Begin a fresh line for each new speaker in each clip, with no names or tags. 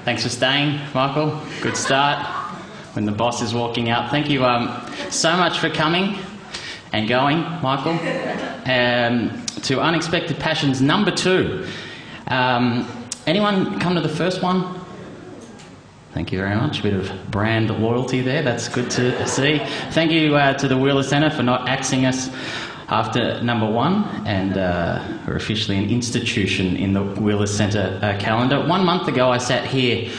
Thanks for staying, Michael. Good start when the boss is walking out. Thank you so much for coming and going, Michael, to Unexpected Passions number 2. Anyone come to the first one? Thank you very much. A bit of brand loyalty there. That's good to see. Thank you to the Wheeler Centre for not axing us after number 1, and we're officially an institution in the Wheeler Centre calendar. 1 month ago I sat here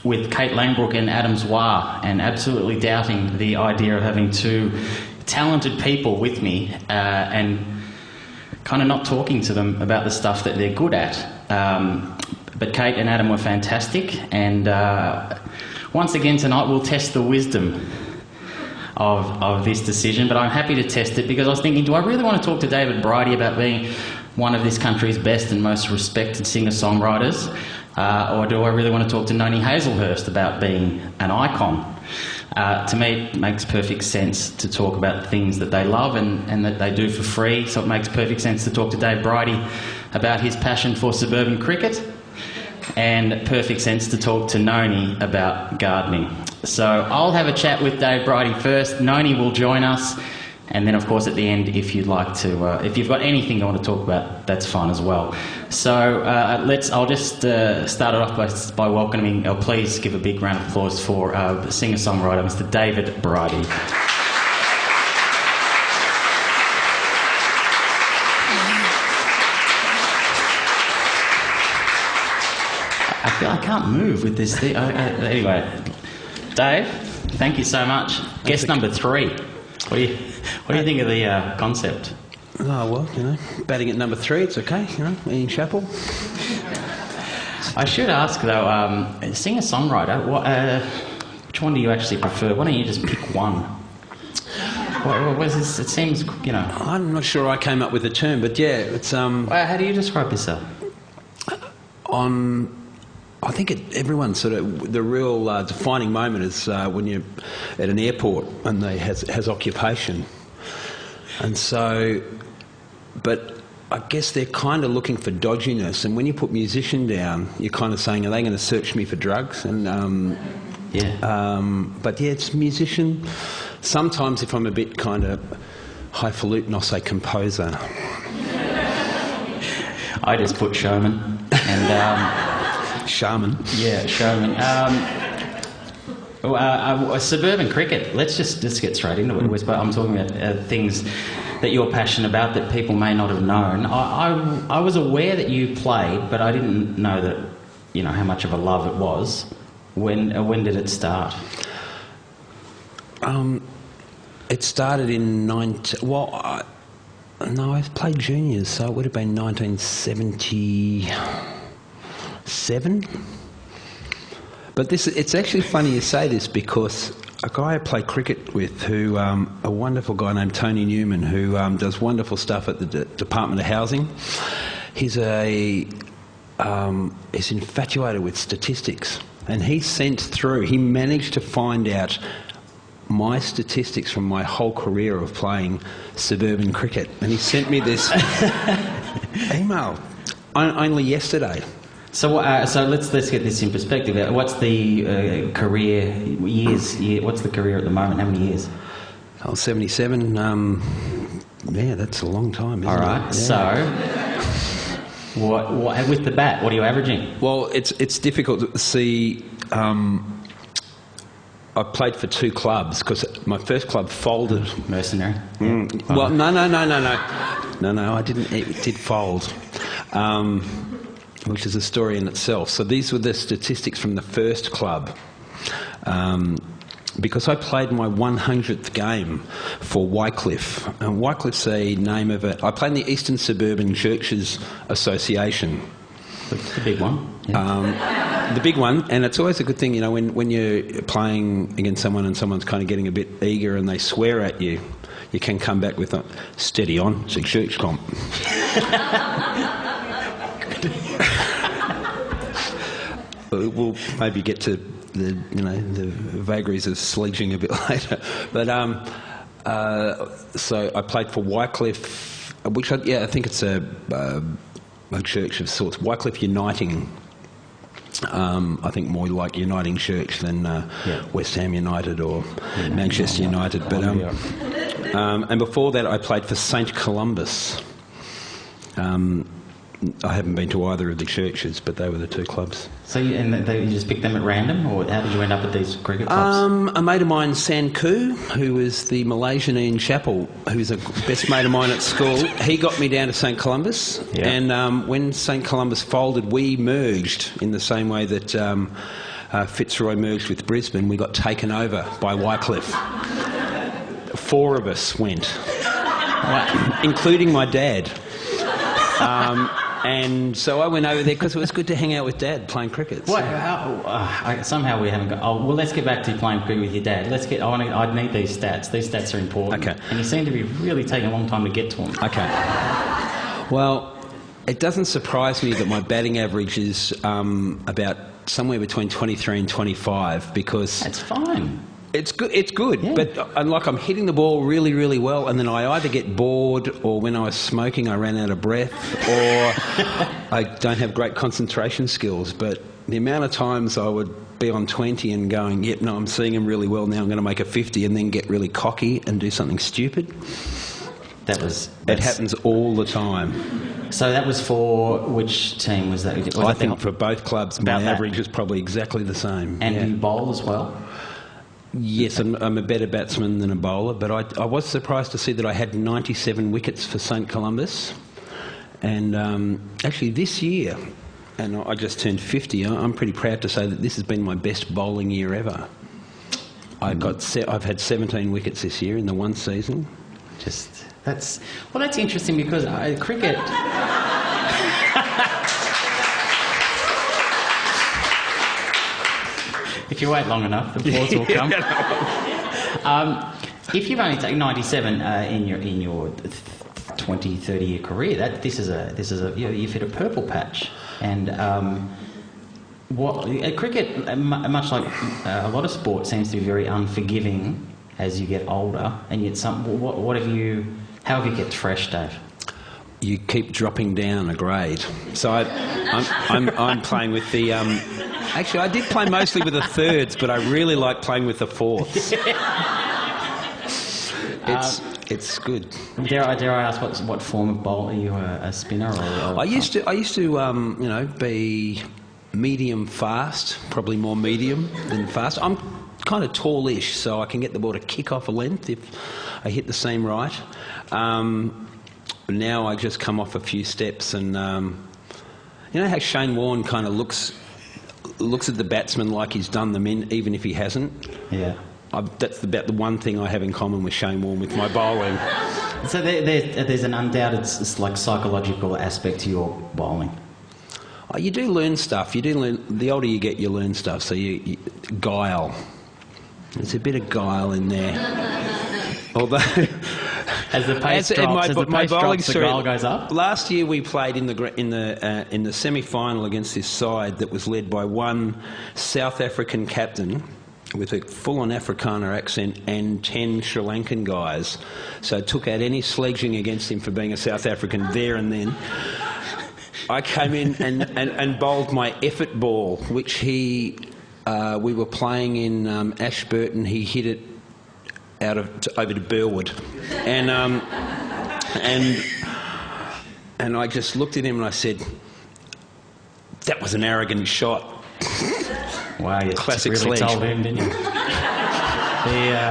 with Kate Langbrook and Adam Zwar and absolutely doubting the idea of having 2 talented people with me and kind of not talking to them about the stuff that they're good at. But Kate and Adam were fantastic, and once again tonight we'll test the wisdom of this decision, but I'm happy to test it because I was thinking, do I really want to talk to David Bridie about being one of this country's best and most respected singer-songwriters, or do I really want to talk to Noni Hazlehurst about being an icon? To me, it makes perfect sense to talk about things that they love and that they do for free, so it makes perfect sense to talk to Dave Bridie about his passion for suburban cricket, and perfect sense to talk to Noni about gardening. So I'll have a chat with Dave Bridie first. Noni will join us, and then of course at the end, if you'd like to, if you've got anything you want to talk about, that's fine as well. So I'll just start it off by welcoming, please give a big round of applause for singer-songwriter Mr. David Bridie. I feel I can't move with this thing. Anyway, Dave, thank you so much. Guest number 3. What do you think of the concept?
Oh, well, you know, batting at number 3, it's okay, you know, in chapel.
I should ask, though, singer-songwriter, which one do you actually prefer? Why don't you just pick one? What is this? It seems, you know...
I'm not sure I came up with the term, but yeah, it's...
How do you describe yourself?
I think everyone's sort of... The real defining moment is when you're at an airport and they has occupation. And so... But I guess they're kind of looking for dodginess, and when you put musician down, you're kind of saying, are they going to search me for drugs? And but yeah, it's musician. Sometimes if I'm a bit kind of highfalutin, I'll say composer.
I just put showman. And
shaman.
Yeah, showman. Suburban cricket. Let's just get straight into it. I'm talking about things that you're passionate about that people may not have known. I was aware that you played, but I didn't know that, you know, how much of a love it was. When did it start?
It started in I played juniors, so it would have been 1977. But it's actually funny you say this, because a guy I play cricket with, who a wonderful guy named Tony Newman, who does wonderful stuff at the Department of Housing. He's infatuated with statistics, and he managed to find out my statistics from my whole career of playing suburban cricket, and he sent me this email only yesterday.
So let's get this in perspective. What's the career years? What's the career at the moment? How many years?
Oh, 77. Yeah, that's a long time, isn't
it? All right.
Yeah.
So, what with the bat? What are you averaging?
Well, it's difficult to see. I played for 2 clubs because my first club folded.
Mercenary.
Well, no. I didn't. It did fold. Which is a story in itself. So these were the statistics from the first club. Because I played my 100th game for Wycliffe. And Wycliffe's the name of it. I played in the Eastern Suburban Churches Association.
The big one.
Yeah. The big one, and it's always a good thing, you know, when you're playing against someone and someone's kind of getting a bit eager and they swear at you, you can come back with a steady on, it's a church comp. We'll maybe get to the vagaries of sledging a bit later. But so I played for Wycliffe, which I think it's a church of sorts. Wycliffe Uniting I think more like Uniting Church than West Ham United or Manchester United. But and before that, I played for St Columbus. I haven't been to either of the churches, but they were the two clubs.
So you just picked them at random, or how did you end up at these cricket clubs?
A mate of mine, Sanku, who was the Malaysian Ian Chappell, who's a best mate of mine at school, he got me down to St Columbus. Yeah. And when St Columbus folded, we merged in the same way that Fitzroy merged with Brisbane. We got taken over by Wycliffe. 4 of us went, including my dad. And so I went over there because it was good to hang out with Dad playing cricket. So.
Somehow we haven't got... Oh, well, let's get back to playing cricket with your dad. I need these stats. These stats are important.
Okay.
And you seem to be really taking a long time to get to them.
Okay. Well, it doesn't surprise me that my batting average is about somewhere between 23 and 25 because...
That's fine.
It's good, yeah. But I'm hitting the ball really, really well, and then I either get bored, or when I was smoking, I ran out of breath, or I don't have great concentration skills. But the amount of times I would be on 20 and going, yep, no, I'm seeing him really well now, I'm going to make a 50, and then get really cocky and do something stupid. It happens all the time.
So that was for which team was that?
I think for both clubs, my average was probably exactly the same.
And you bowl as well?
Yes, I'm a better batsman than a bowler, but I was surprised to see that I had 97 wickets for St Columbus. And actually this year, and I just turned 50, I'm pretty proud to say that this has been my best bowling year ever. I've had 17 wickets this year in the one season.
That's interesting because cricket... If you wait long enough, the applause will come. If you've only taken 97 in your 20, 30-year career, you've hit a purple patch. And cricket, much like a lot of sport, seems to be very unforgiving as you get older. And yet, how have you kept fresh, Dave?
You keep dropping down a grade. So I'm playing with the. Actually, I did play mostly with the thirds, but I really like playing with the fourths. It's good.
Dare I ask what form of bowl are you? A spinner or?
I used to be medium fast, probably more medium than fast. I'm kind of tallish, so I can get the ball to kick off a length if I hit the seam right. Now I just come off a few steps, and you know how Shane Warne kind of looks at the batsman like he's done them in, even if he hasn't.
Yeah.
That's about the one thing I have in common with Shane Warne with my bowling.
So there's an undoubted psychological aspect to your bowling.
Oh, you do learn stuff. You do learn. The older you get, you learn stuff. So you guile. There's a bit of guile in there. Although.
As the pace drops, the guile goes up.
Last year we played in the semi-final against this side that was led by one South African captain with a full-on Afrikaner accent and 10 Sri Lankan guys. So I took out any sledging against him for being a South African there and then. I came in and bowled my effort ball, which we were playing in Ashburton. He hit it over to Burwood, and I just looked at him and I said, "That was an arrogant shot."
Wow, you
classic
really
sledge.
Told him, didn't you?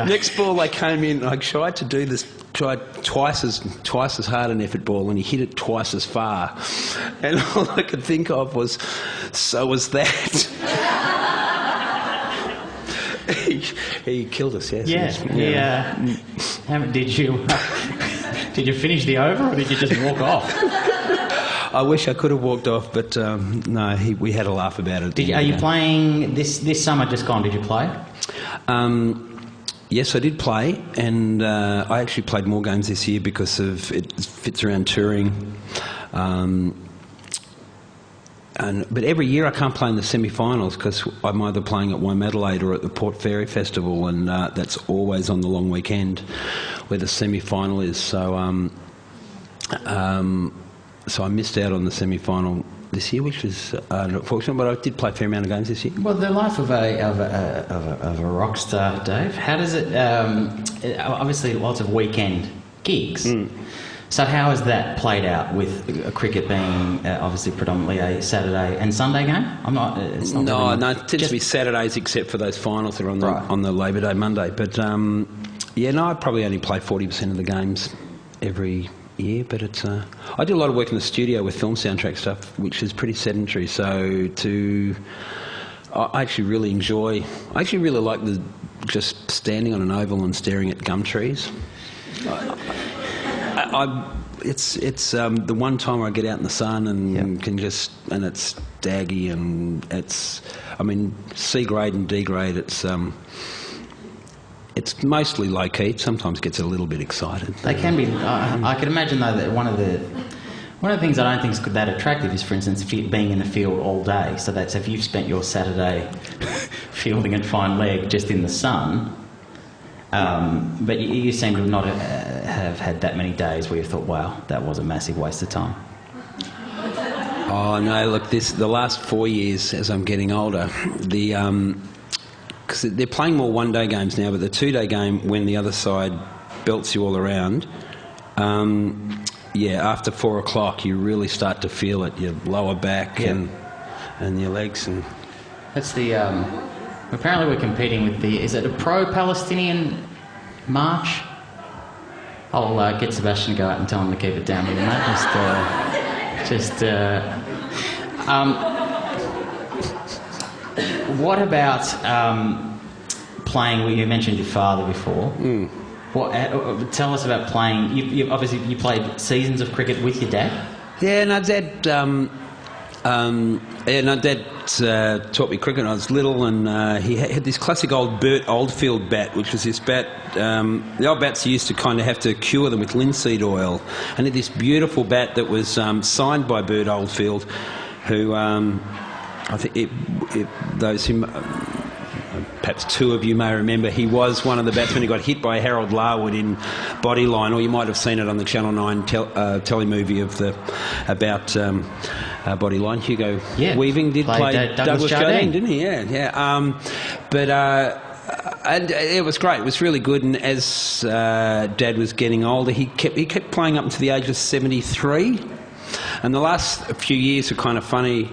Next ball, I came in. I tried to do this. Tried twice as hard an effort ball, and he hit it twice as far. And all I could think of was, "So was that." He killed us, yes.
Yeah. Did you finish the over, or did you just walk off?
I wish I could have walked off, but no, we had a laugh about it.
Are you playing this summer just gone? Did you play?
Yes, I did play, and I actually played more games this year because of it fits around touring. But every year I can't play in the semi-finals because I'm either playing at Womadelaide or at the Port Fairy Festival, and that's always on the long weekend where the semi-final is. So I missed out on the semi-final this year, which was not fortunate, but I did play a fair amount of games this year.
Well, the life of a rock star, Dave. How does it? Obviously, lots of weekend gigs. So how has that played out with cricket being obviously predominantly a Saturday and Sunday game? It's not.
No,
really,
no, it tends to be Saturdays except for those finals that are on the Labor Day Monday. But yeah, no, I probably only play 40% of the games every year. But it's I do a lot of work in the studio with film soundtrack stuff, which is pretty sedentary. So I actually really enjoy. I actually really like just standing on an oval and staring at gum trees. It's the one time I get out in the sun and can just, and it's daggy and it's, I mean, C grade and D grade. It's mostly low key. It sometimes gets a little bit excited.
They can be. I can imagine though that one of the things I don't think is that attractive is, for instance, being in the field all day. So that's if you've spent your Saturday fielding at fine leg just in the sun. But you seem to not have had that many days where you thought, wow, that was a massive waste of time.
Oh no! Look, the last 4 years, as I'm getting older, because they're playing more one-day games now, but the two-day game, when the other side belts you all around, after 4 o'clock, you really start to feel it. Your lower back and your legs, and
that's the. Apparently we're competing with is it a pro-Palestinian march? I'll get Sebastian to go out and tell him to keep it down with him, mate. What about playing? You mentioned your father before. Tell us about playing. You obviously you played seasons of cricket with your dad.
Yeah, no, Dad. Dad taught me cricket when I was little, and he had this classic old Bert Oldfield bat, which was this bat. The old bats used to kind of have to cure them with linseed oil, and had this beautiful bat that was signed by Bert Oldfield, who I think those who. Perhaps two of you may remember, he was one of the batsmen who got hit by Harold Larwood in Bodyline, or you might have seen it on the Channel 9 telemovie about Bodyline. Hugo Weaving did play Douglas Jardine, didn't he? Yeah. And it was great. It was really good. And as Dad was getting older, he kept playing up to the age of 73. And the last few years were kind of funny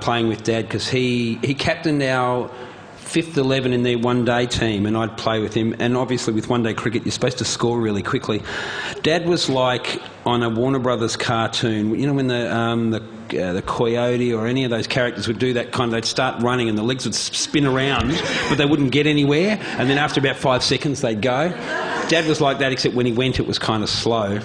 playing with Dad, because he captained our fifth 11 in their one-day team, and I'd play with him. And obviously with one-day cricket, you're supposed to score really quickly. Dad was like on a Warner Brothers cartoon, you know, when the coyote or any of those characters would do that kind of, they'd start running and the legs would spin around, but they wouldn't get anywhere, and then after about 5 seconds they'd go. Dad was like that, except when he went it was kind of slow.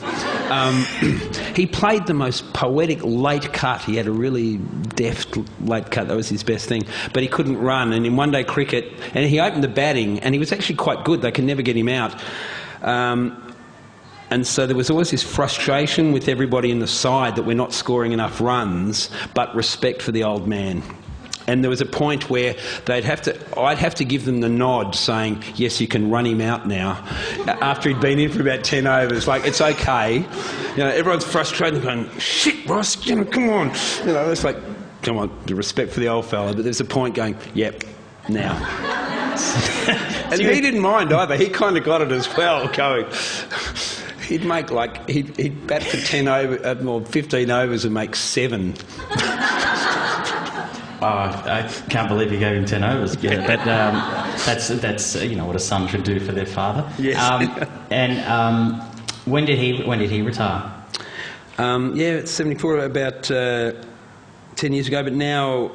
He played the most poetic late cut. He had a really deft late cut. That was his best thing. But he couldn't run. And in one-day cricket, and he opened the batting, and he was actually quite good. They could never get him out. And so there was always this frustration with everybody in the side that we're not scoring enough runs, but respect for the old man. And there was a point where I'd have to give them the nod saying, yes, you can run him out now, after he'd been in for about 10 overs. Like, it's okay. You know, everyone's frustrated, going, shit, Ross, you know, come on. You know, it's like, come on, respect for the old fella. But there's a point going, yep, now. And he didn't mind either. He kind of got it as well, going. He'd make he'd bat for 10 over, or 15 overs and make 7.
Oh, I can't believe you gave him 10 overs. Yeah, but that's you know what a son should do for their father.
Yes.
When did he retire?
It's 74, about 10 years ago. But now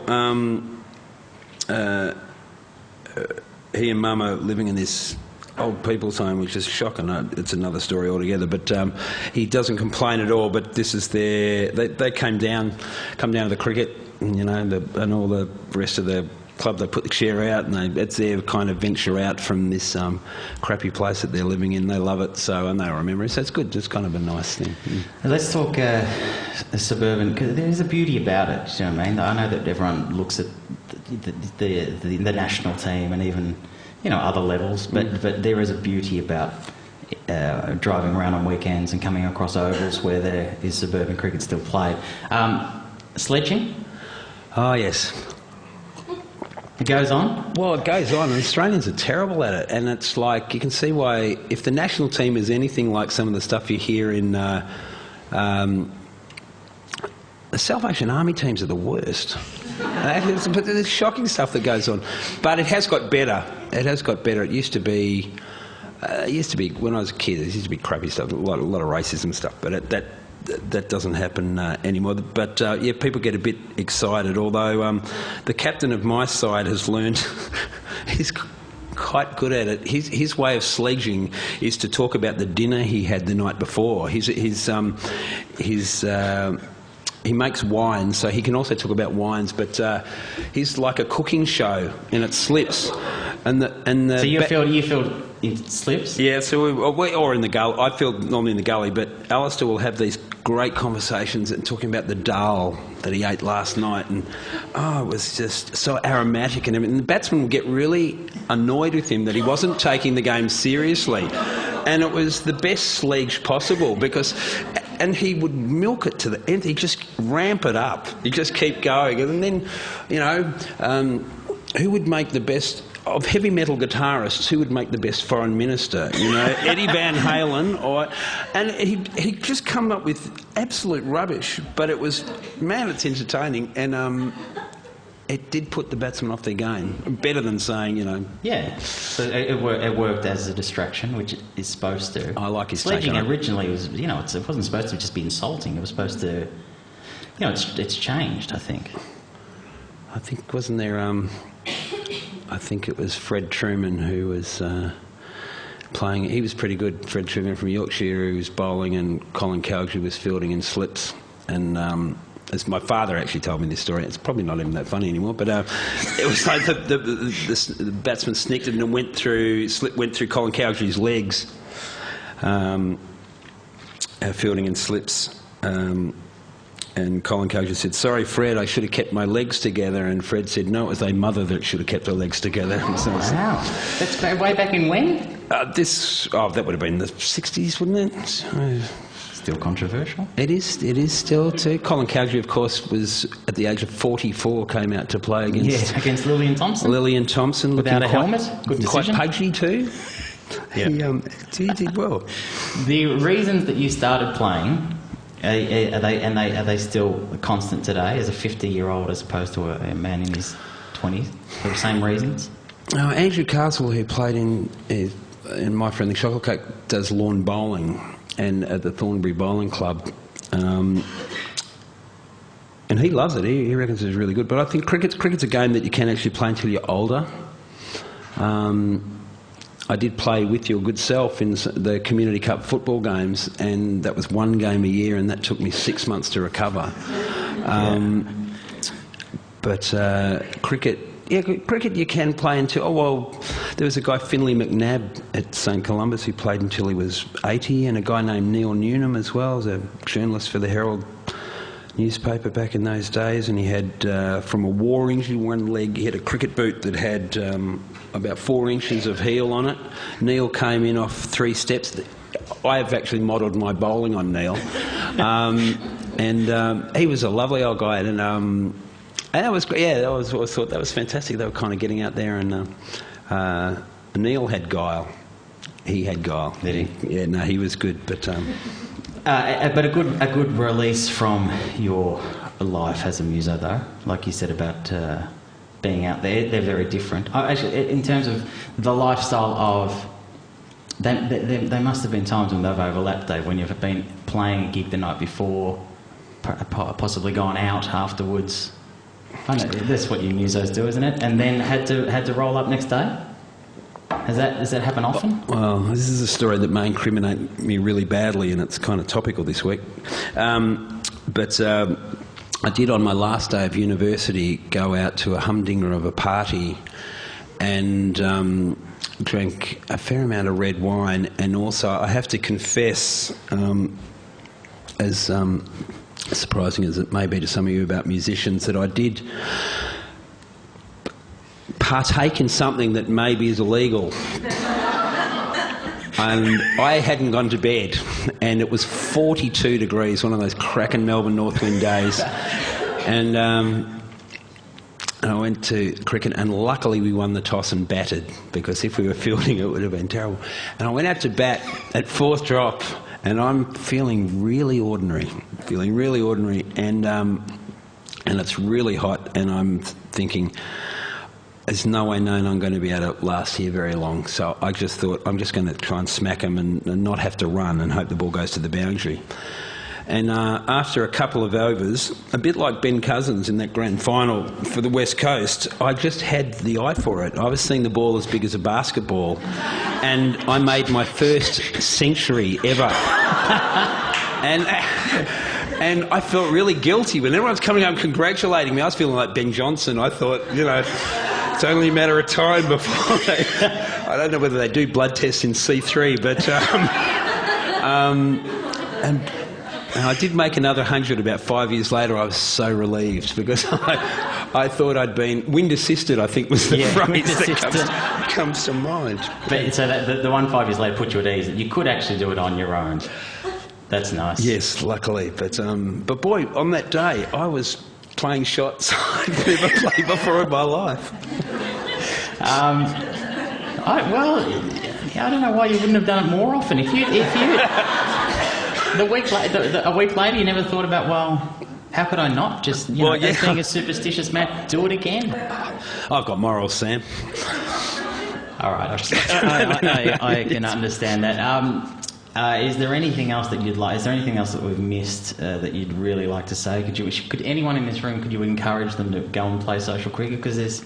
he and Mum are living in this old people's home, which is shocking. It's another story altogether. But he doesn't complain at all. But this is they come down to the cricket. You know, and all the rest of the club, they put the chair out, and it's their kind of venture out from this crappy place that they're living in. They love it, and they remember it. So it's good. It's kind of a nice thing.
Let's talk Suburban, because there is a beauty about it. Do you know what I mean? I know that everyone looks at the national team and even, you know, other levels, but there is a beauty about driving around on weekends and coming across ovals where there is suburban cricket still played. Sledging?
Oh, yes.
It goes on?
Well, it goes on, and Australians are terrible at it. And it's like, you can see why, if the national team is anything like some of the stuff you hear in... the Salvation Army teams are the worst. But there's shocking stuff that goes on. But it has got better. It has got better. It used to be... when I was a kid, there used to be crappy stuff, a lot of racism stuff, but that doesn't happen anymore. But yeah, people get a bit excited, although the captain of my side has learned, he's quite good at it. His way of sledging is to talk about the dinner he had the night before. He makes wines, so he can also talk about wines, but he's like a cooking show, and it slips. So
you feel it slips?
Yeah, so or in the gully. I feel normally in the gully, but Alistair will have these great conversations and talking about the dal that he ate last night, and it was just so aromatic and everything. And the batsman will get really annoyed with him that he wasn't taking the game seriously, and it was the best sledge possible because. And he would milk it to the end. He'd just ramp it up. He'd just keep going. And then, who would make the best... Of heavy metal guitarists, who would make the best foreign minister? Eddie Van Halen, and he'd just come up with absolute rubbish. But it was, man, it's entertaining, and it did put the batsmen off their game. Better than saying,
Yeah, so it worked as a distraction, which it is supposed to.
I like his
sledging originally was, it wasn't supposed to just be insulting. It was supposed to, it's changed, I think.
I think, wasn't there... I think it was Fred Truman who was playing. He was pretty good, Fred Truman from Yorkshire, who was bowling, and Colin Cowdery was fielding in slips. And as my father actually told me this story, it's probably not even that funny anymore, but it was like the batsman snicked it and went through Colin Cowdery's legs, fielding in slips. And Colin Cowdery said, "Sorry, Fred, I should have kept my legs together." And Fred said, "No, it was a mother that should have kept her legs together." So
wow. That's way back in when?
That would have been the 60s, wouldn't it?
Still controversial?
It is still too. Colin Cowdery, of course, was at the age of 44, came out to play
against Lillian Thompson.
Lillian Thompson.
Without a helmet? Good
quite
decision.
pudgy too.
Yeah.
He did well.
The reasons that you started playing... Are they still constant today as a 50-year-old as opposed to a man in his 20s for the same reasons?
Andrew Castle, who played in My Friendly Chocolate Cake, does lawn bowling and at the Thornbury Bowling Club. And he loves it. He reckons it's really good. But I think cricket's a game that you can actually play until you're older. I did play with your good self in the Community Cup football games, and that was one game a year, and that took me 6 months to recover. But cricket you can play until... there was a guy, Finlay McNabb, at St Columba's, who played until he was 80, and a guy named Neil Newnham as well, as a journalist for the Herald newspaper back in those days, and he had, from a war injury, one leg, he had a cricket boot that had... about 4 inches of heel on it. Neil came in off 3 steps. I have actually modelled my bowling on Neil. And he was a lovely old guy. And that was great. Yeah, I thought that was fantastic. They were kind of getting out there. And Neil had guile. He had guile.
Did he?
Yeah, no, he was good. But
a good release from your life as a muso, though. Like you said about... being out there, they're very different. Actually, in terms of the lifestyle of... There must have been times when they've overlapped, Dave, when you've been playing a gig the night before, possibly gone out afterwards. I know, that's what you musos do, isn't it? And then had to roll up next day? Does that happen often?
Well, this is a story that may incriminate me really badly, and it's kind of topical this week. I did, on my last day of university, go out to a humdinger of a party and drank a fair amount of red wine. And also, I have to confess, as surprising as it may be to some of you about musicians, that I did partake in something that maybe is illegal. And I hadn't gone to bed, and it was 42 degrees, one of those cracking Melbourne North Wind days. And I went to cricket, and luckily we won the toss and batted, because if we were fielding it would have been terrible. And I went out to bat at fourth drop, and I'm feeling really ordinary, and it's really hot, and I'm thinking, there's no way known I'm going to be able to last here very long. So I just thought, I'm just going to try and smack him and not have to run and hope the ball goes to the boundary. And after a couple of overs, a bit like Ben Cousins in that grand final for the West Coast, I just had the eye for it. I was seeing the ball as big as a basketball, and I made my first century ever. And I felt really guilty when everyone's coming up congratulating me. I was feeling like Ben Johnson. I thought, it's only a matter of time before they... I don't know whether they do blood tests in C3, but... And I did make another 100 about 5 years later. I was so relieved, because I thought I'd been... Wind assisted, I think, was the phrase that comes to mind.
But, so that, the one 5 years later put you at ease. You could actually do it on your own. That's nice.
Yes, luckily. But boy, on that day, I was playing shots I'd never played before in my life.
I don't know why you wouldn't have done it more often. If you a week later, you never thought about, well, how could I not just, as being a superstitious man, do it again?
I've got morals, Sam.
All right, I can understand that. Is there anything else that you'd like? Is there anything else that we've missed that you'd really like to say? Could anyone in this room? Could you encourage them to go and play social cricket? Because there's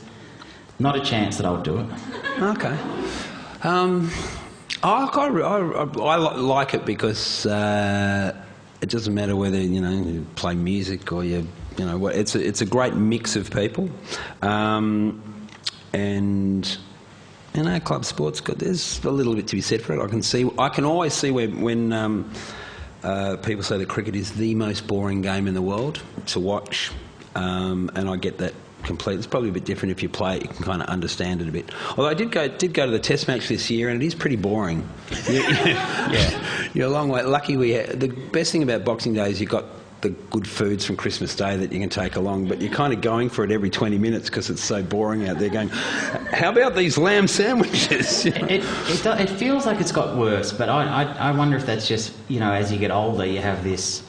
not a chance that I'll do it.
Okay. I like it because it doesn't matter whether you play music or it's a great mix of people, and. Club sports, there's a little bit to be said for it. I can always see when people say that cricket is the most boring game in the world to watch, and I get that completely. It's probably a bit different if you play it. You can kind of understand it a bit. Although I did go to the Test match this year, and it is pretty boring. You're a long way. Lucky the best thing about Boxing Day is you've got the good foods from Christmas Day that you can take along, but you're kind of going for it every 20 minutes because it's so boring out there, going, how about these lamb sandwiches?
It feels like it's got worse, but I wonder if that's just, as you get older, you have this,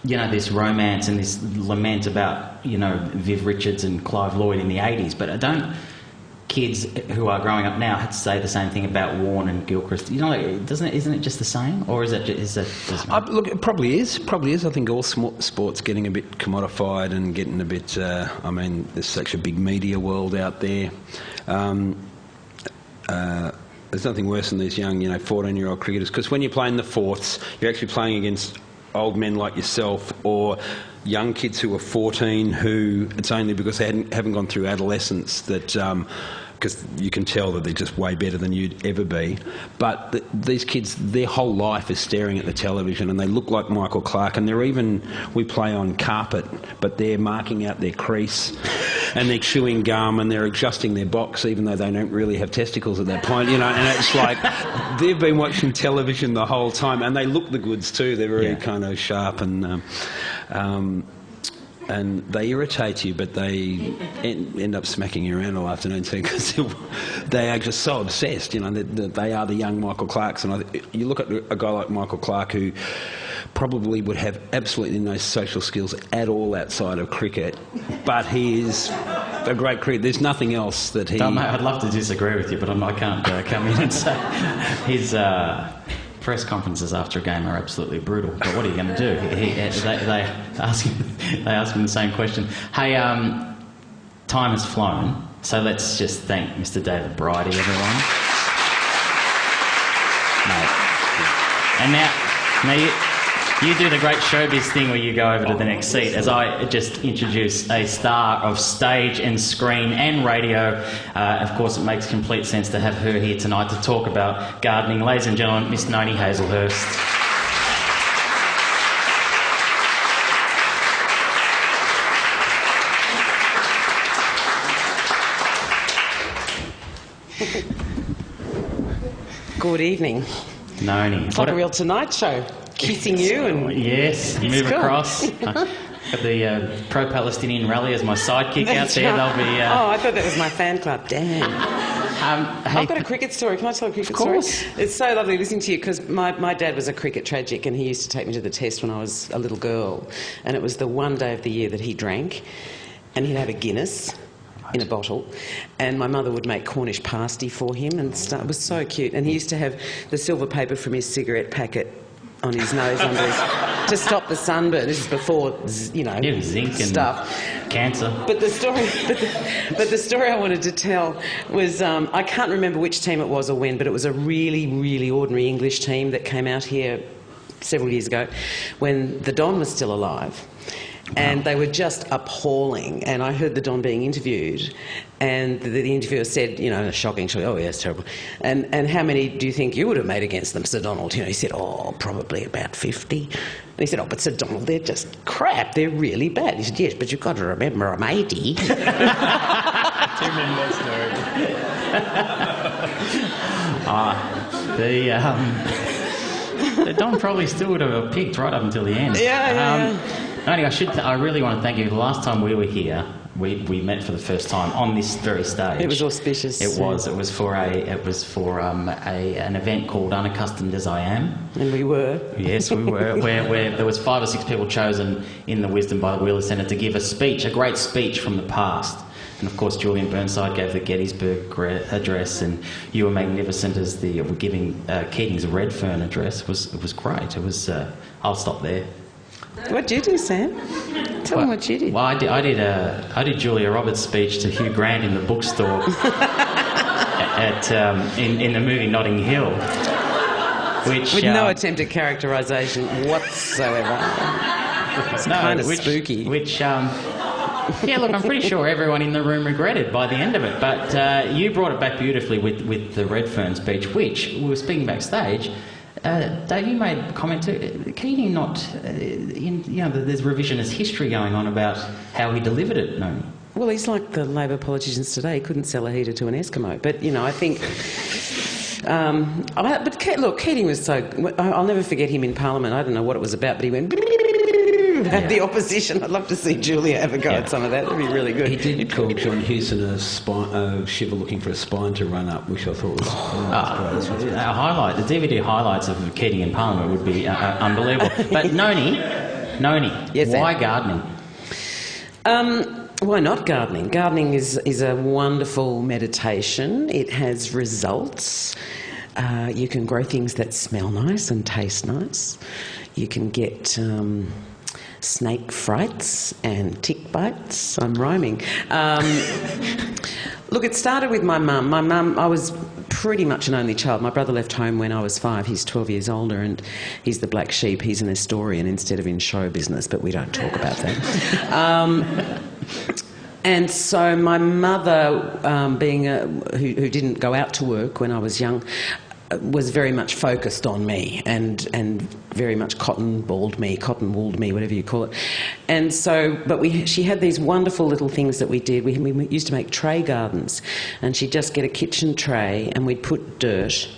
this romance and this lament about, Viv Richards and Clive Lloyd in the 80s, but I don't... Kids who are growing up now had to say the same thing about Warne and Gilchrist. Isn't it just the same, or is that just
look, it probably is. I think all sports getting a bit commodified and getting a bit. There's such a big media world out there. There's nothing worse than these young, 14-year-old cricketers, because when you're playing the fourths, you're actually playing against old men like yourself, or young kids who are 14 who it's only because they haven't gone through adolescence that because you can tell that they're just way better than you'd ever be. But these kids, their whole life is staring at the television, and they look like Michael Clarke, and we play on carpet, but they're marking out their crease, and they're chewing gum, and they're adjusting their box, even though they don't really have testicles at that point, and it's like they've been watching television the whole time, and they look the goods too. They're very kind of sharp, and they irritate you, but they end up smacking you around all afternoon too, because they are just so obsessed. They are the young Michael Clarks, and you look at a guy like Michael Clarke, who probably would have absolutely no social skills at all outside of cricket, but he is a great cricketer. There's nothing else that he...
I'd love to disagree with you, but I can't come in and say his press conferences after a game are absolutely brutal. But what are you going to do? They ask him the same question. Hey, time has flown, so let's just thank Mr. David Bridie, everyone. Mate. And now you do the great showbiz thing where you go over to the next seat as I just introduce a star of stage and screen and radio. Of course, it makes complete sense to have her here tonight to talk about gardening. Ladies and gentlemen, Miss Noni Hazlehurst.
Good evening.
Noni.
It's like a real Tonight Show. Kissing you and...
Yes, move
cool.
across. Got the pro-Palestinian rally as my sidekick out there.
Right.
They'll be...
Oh, I thought that was my fan club. Damn.
hey,
I've got a cricket story. Can I tell a cricket story?
Of course.
It's so lovely listening to you because my dad was a cricket tragic and he used to take me to the test when I was a little girl, and it was the one day of the year that he drank, and he'd have a Guinness in a bottle, and my mother would make Cornish pasty for him and stuff. It was so cute. And he used to have the silver paper from his cigarette packet on his nose under his, to stop the sunburn. This is before, you know,
zinc
stuff.
And cancer.
But the story I wanted to tell was, I can't remember which team it was or when, but it was a really, really ordinary English team that came out here several years ago when the Don was still alive. And they were just appalling. And I heard the Don being interviewed, and the interviewer said, you know, shocking, oh yeah, it's terrible. And how many do you think you would have made against them, Sir Donald? You know, he said, oh, probably about 50. And he said, oh, but Sir Donald, they're just crap. They're really bad. He said, yes, but you've got to remember I'm 80.
Do you remember that
story? The Don probably still would have picked right up until the end.
Yeah.
Noni, I really want to thank you. The last time we were here, we met for the first time on this very stage.
It was auspicious.
It was. It was for an event called Unaccustomed as I Am.
And we were.
Yes, we were. where there was 5 or 6 people chosen in the Wisdom by the Wheeler Centre to give a speech, a great speech from the past. And of course, Julian Burnside gave the Gettysburg address, and you were magnificent as were giving Keating's Redfern address. It was great. It was. I'll stop there.
What did you do, Sam? Tell them what you did.
Well, I did Julia Roberts' speech to Hugh Grant in the bookstore in the movie Notting Hill,
with no attempt at characterisation whatsoever. It's kind of spooky.
Yeah, look, I'm pretty sure everyone in the room regretted by the end of it, but you brought it back beautifully with the Redfern speech, which we were speaking backstage. Dave, you made a comment too. Keating there's revisionist history going on about how he delivered it, Noni.
Well, he's like the Labor politicians today. He couldn't sell a heater to an Eskimo. But, you know, I think... look, Keating was so... I'll never forget him in Parliament. I don't know what it was about, but he went... at the opposition. I'd love to see Julia have a go at some of that. That'd be really good.
He did call John Hewson a shiver looking for a spine to run up, which I thought was great.
A highlight, the DVD highlights of Keating in Parliament would be unbelievable. But Noni,
yes,
why gardening?
Why not gardening? Gardening is a wonderful meditation. It has results. You can grow things that smell nice and taste nice. You can get snake frights and tick bites. I'm rhyming. Look, it started with my mum. My mum, I was pretty much an only child. My brother left home when I was 5. He's 12 years older, and he's the black sheep. He's an historian instead of in show business, but we don't talk about that. And so my mother, being who didn't go out to work when I was young, was very much focused on me and very much cotton-wooled me, whatever you call it. And so, but she had these wonderful little things that we did. We used to make tray gardens, and she'd just get a kitchen tray and we'd put dirt,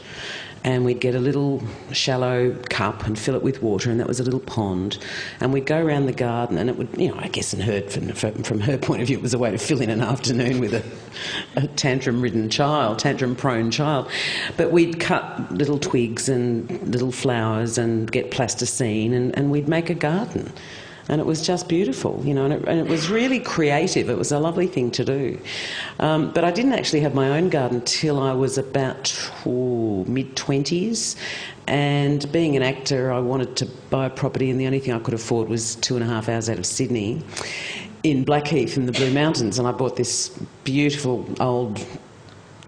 and we'd get a little shallow cup and fill it with water, and that was a little pond, and we'd go around the garden, and it would, you know, I guess from her point of view, it was a way to fill in an afternoon with a tantrum-prone child. But we'd cut little twigs and little flowers and get plasticine, and we'd make a garden. And it was just beautiful, you know, and it was really creative. It was a lovely thing to do. But I didn't actually have my own garden till I was about mid-20s. And being an actor, I wanted to buy a property, and the only thing I could afford was 2.5 hours out of Sydney in Blackheath in the Blue Mountains. And I bought this beautiful old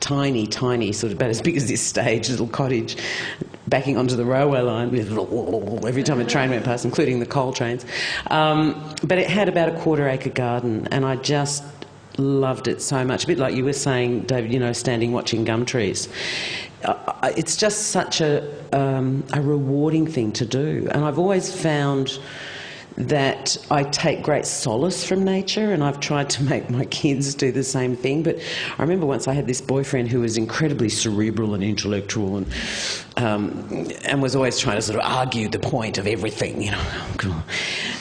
tiny, sort of about as big as this stage, little cottage backing onto the railway line every time a train went past, including the coal trains. But it had about a 1/4 acre garden, and I just loved it so much. A bit like you were saying, David, you know, standing watching gum trees. It's just such a rewarding thing to do. And I've always found that I take great solace from nature, and I've tried to make my kids do the same thing. But I remember once I had this boyfriend who was incredibly cerebral and intellectual, and was always trying to sort of argue the point of everything, you know.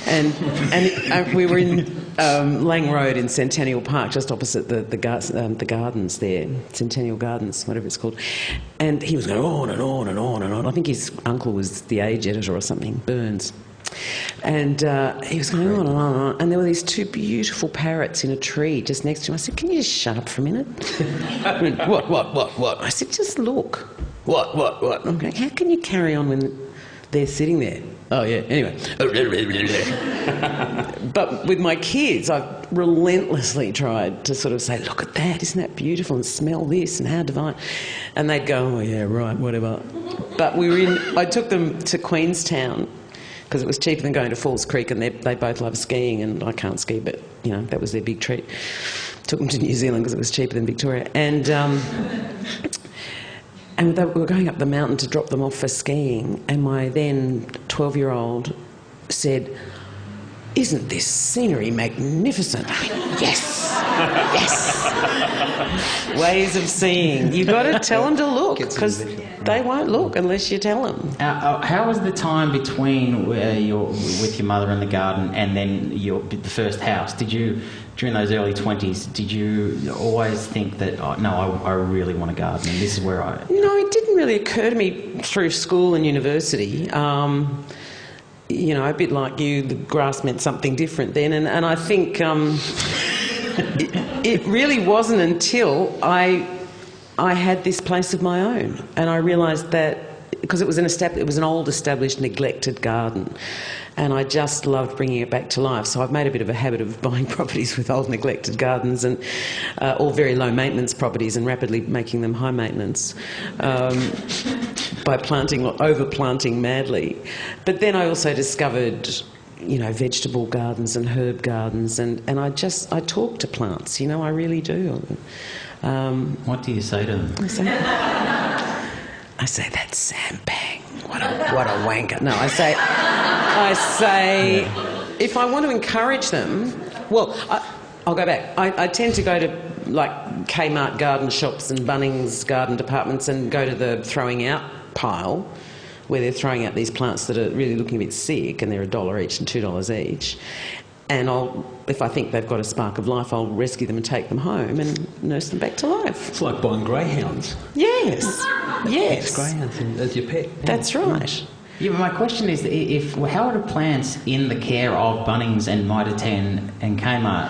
And we were in Lang Road in Centennial Park, just opposite the gardens there, Centennial Gardens, whatever it's called. And he was going on and on and on and on. I think his uncle was the age editor or something, Burns. And he was going on and on and on. And there were these two beautiful parrots in a tree just next to him. I said, can you just shut up for a minute? I went, what? I said, just look. What? I'm going, how can you carry on when they're sitting there? Oh, yeah, anyway. But with my kids, I've relentlessly tried to sort of say, look at that, isn't that beautiful? And smell this, and how divine. And they'd go, oh, yeah, right, whatever. But I took them to Queenstown, because it was cheaper than going to Falls Creek, and they both love skiing, and I can't ski, but, you know, that was their big treat. Took them to New Zealand because it was cheaper than Victoria. And we were going up the mountain to drop them off for skiing, and my then 12-year-old said, isn't this scenery magnificent? I mean, yes. Ways of seeing. You've got to tell them to look, because they won't look unless you tell them.
How was the time between with your mother in the garden and then the first house? Did you, during those early 20s, did you always think that, oh, no, I really want a garden and this is where I...
No, it didn't really occur to me through school and university. You know, a bit like you, the grass meant something different then, and I think it really wasn't until I had this place of my own, and I realised that, because it was an old, established, neglected garden, and I just loved bringing it back to life. So I've made a bit of a habit of buying properties with old, neglected gardens, and all very low maintenance properties, and rapidly making them high maintenance. By overplanting madly. But then I also discovered, you know, vegetable gardens and herb gardens, and I talk to plants, you know, I really do.
What do you say to them?
I say that's Sampang. What a wanker. No, I say if I want to encourage them, well, I'll go back. I tend to go to like Kmart garden shops and Bunnings garden departments and go to the throwing out pile where they're throwing out these plants that are really looking a bit sick, and they're $1 each and $2 each. And if I think they've got a spark of life, I'll rescue them and take them home and nurse them back to life.
It's like buying greyhounds.
Yes.
It's greyhounds as your pet.
That's right.
Yeah, but my question is, how are the plants in the care of Bunnings and Mitre 10 and Kmart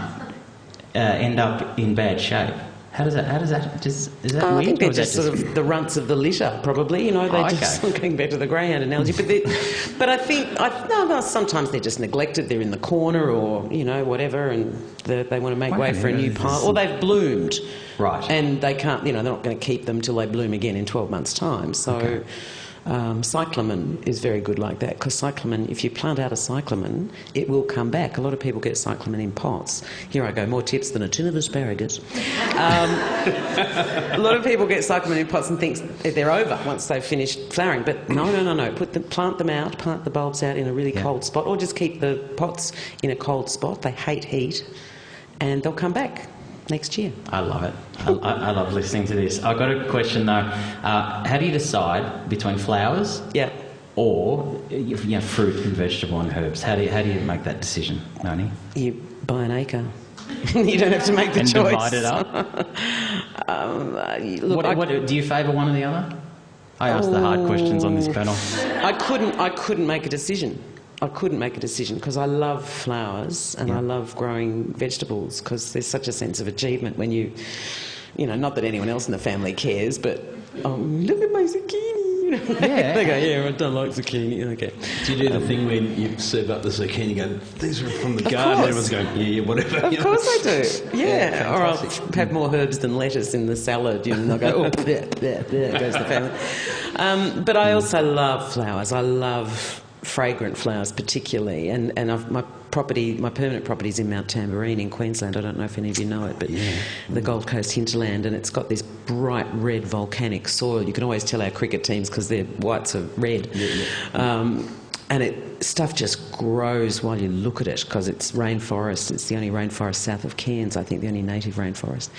end up in bad shape? Is that weird?
I think they're just sort of the runts of the litter, probably. You know, just going back to the greyhound analogy. But I think sometimes they're just neglected. They're in the corner, or you know, whatever, and they want to make way for a new pile, or they've bloomed,
right? And
they can't. You know, they're not going to keep them till they bloom again in 12 months' time. So. Okay. Cyclamen is very good like that, because cyclamen, if you plant out a cyclamen, it will come back. A lot of people get cyclamen in pots. Here I go, more tips than a tin of asparagus. A lot of people get cyclamen in pots and think they're over once they've finished flowering, but no. Plant the bulbs out in a really cold spot, or just keep the pots in a cold spot. They hate heat, and they'll come back next year.
I love it. I love listening to this. I've got a question though. How do you decide between flowers or fruit and vegetable and herbs? How do you make that decision, Noni?
You buy an acre. You don't have to make the choice.
And divide it up? Do you favour one or the other? I ask the hard questions on this panel.
I couldn't make a decision. Because I love flowers and I love growing vegetables, because there's such a sense of achievement when you know, not that anyone else in the family cares, but look at my zucchini. You know?
Yeah.
They go, yeah, I don't like zucchini. Okay.
Do you do the thing when you serve up the zucchini and go, these are from the garden, and everyone's going, yeah, whatever.
Of course I do. Yeah. Or I'll have more herbs than lettuce in the salad, and they'll go, oh, there goes the family. But I also love flowers. I love fragrant flowers particularly, and my permanent property is in Mount Tamborine in Queensland. I don't know if any of you know it, but the Gold Coast hinterland, and it's got this bright red volcanic soil. You can always tell our cricket teams because their whites are red. stuff just grows while you look at it, because it's rainforest. It's the only rainforest south of Cairns, I think, the only native rainforest.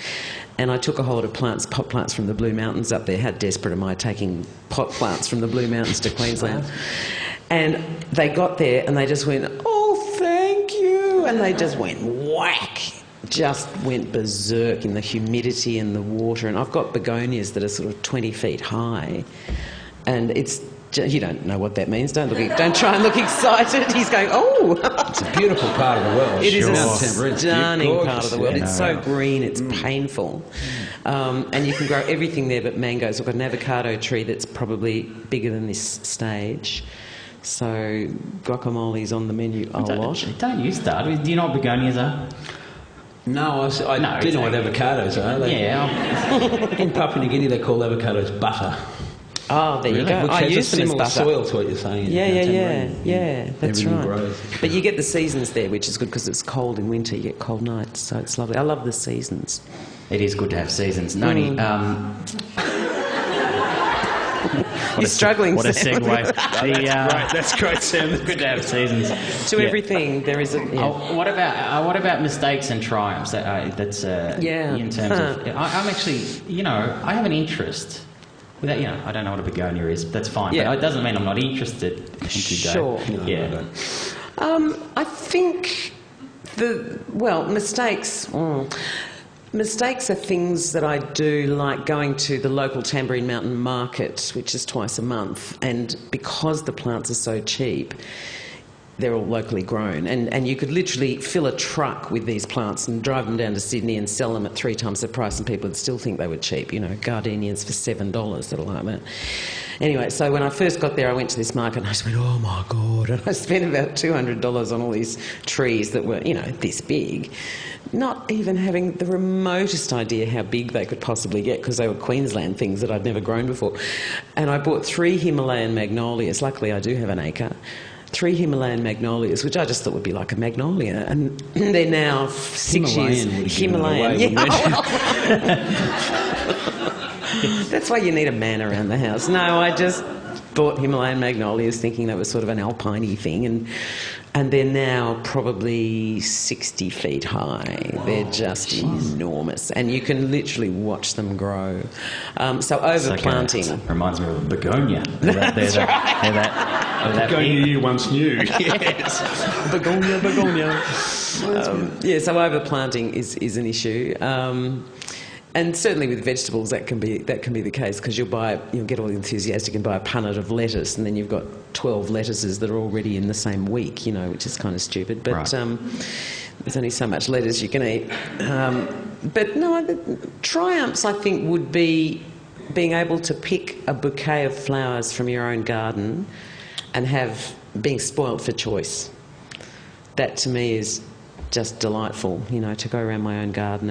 And I took a whole lot of plants, pot plants from the Blue Mountains up there. How desperate am I taking pot plants from the Blue Mountains to Queensland? And they got there and they just went, oh, thank you. And they just went whack. Just went berserk in the humidity and the water. And I've got begonias that are sort of 20 feet high. And it's... You don't know what that means. Don't try and look excited. He's going, oh.
It's a beautiful part of the world.
It is a
It's
stunning part of the world.
Yeah.
It's so green, it's painful. And you can grow everything there but mangoes. We've got an avocado tree that's probably bigger than this stage. So guacamole's on the menu a lot.
Don't you start. Do you know what begonias are?
No, I do know what avocados are. In Papua New Guinea, they call avocados butter.
Oh, there you go.
Which
I
has
use
a
them as
similar
butter.
soil to what you're saying.
Yeah, that's
Everything
right.
grows.
But you get the seasons there, which is good because it's cold in winter. You get cold nights, so it's lovely. I love the seasons.
It is good to have seasons. Noni,
You're struggling,
What a
Sam.
segue.
That's great, Sam.
It's good to have seasons.
To everything, there is a... Yeah.
Oh, what about mistakes and triumphs? That's in terms of... I'm actually, I have an interest. Without, I don't know what a begonia is, but that's fine.
Yeah.
But it doesn't mean I'm not interested. Thank you, Dave.
Sure. I think mistakes... Mistakes are things that I do, like going to the local Tambourine Mountain Market, which is twice a month, and because the plants are so cheap, they're all locally grown, and you could literally fill a truck with these plants and drive them down to Sydney and sell them at 3 times the price, and people would still think they were cheap. Gardenias for $7 that are like that. Anyway, so when I first got there, I went to this market and I just went, oh my God, and I spent about $200 on all these trees that were, this big, not even having the remotest idea how big they could possibly get, because they were Queensland things that I'd never grown before. And I bought 3 Himalayan magnolias. Luckily, I do have an acre. 3 Himalayan magnolias, which I just thought would be like a magnolia, and they're now 6 years. Himalayan. That's why you need a man around the house. No, I just bought Himalayan magnolias thinking that was sort of an alpine-y thing, and they're now probably 60 feet high. They're just enormous, and you can literally watch them grow. So overplanting...
reminds me of a begonia.
That
begonia you once knew.
Yes. Begonia. So overplanting is an issue. And certainly with vegetables, that can be the case, because you'll get all enthusiastic and buy a punnet of lettuce, and then you've got 12 lettuces that are already in the same week, which is kind of stupid. But
right.
There's only so much lettuce you can eat. But no, the triumphs, I think, would be being able to pick a bouquet of flowers from your own garden and being spoilt for choice. That to me is just delightful, to go around my own garden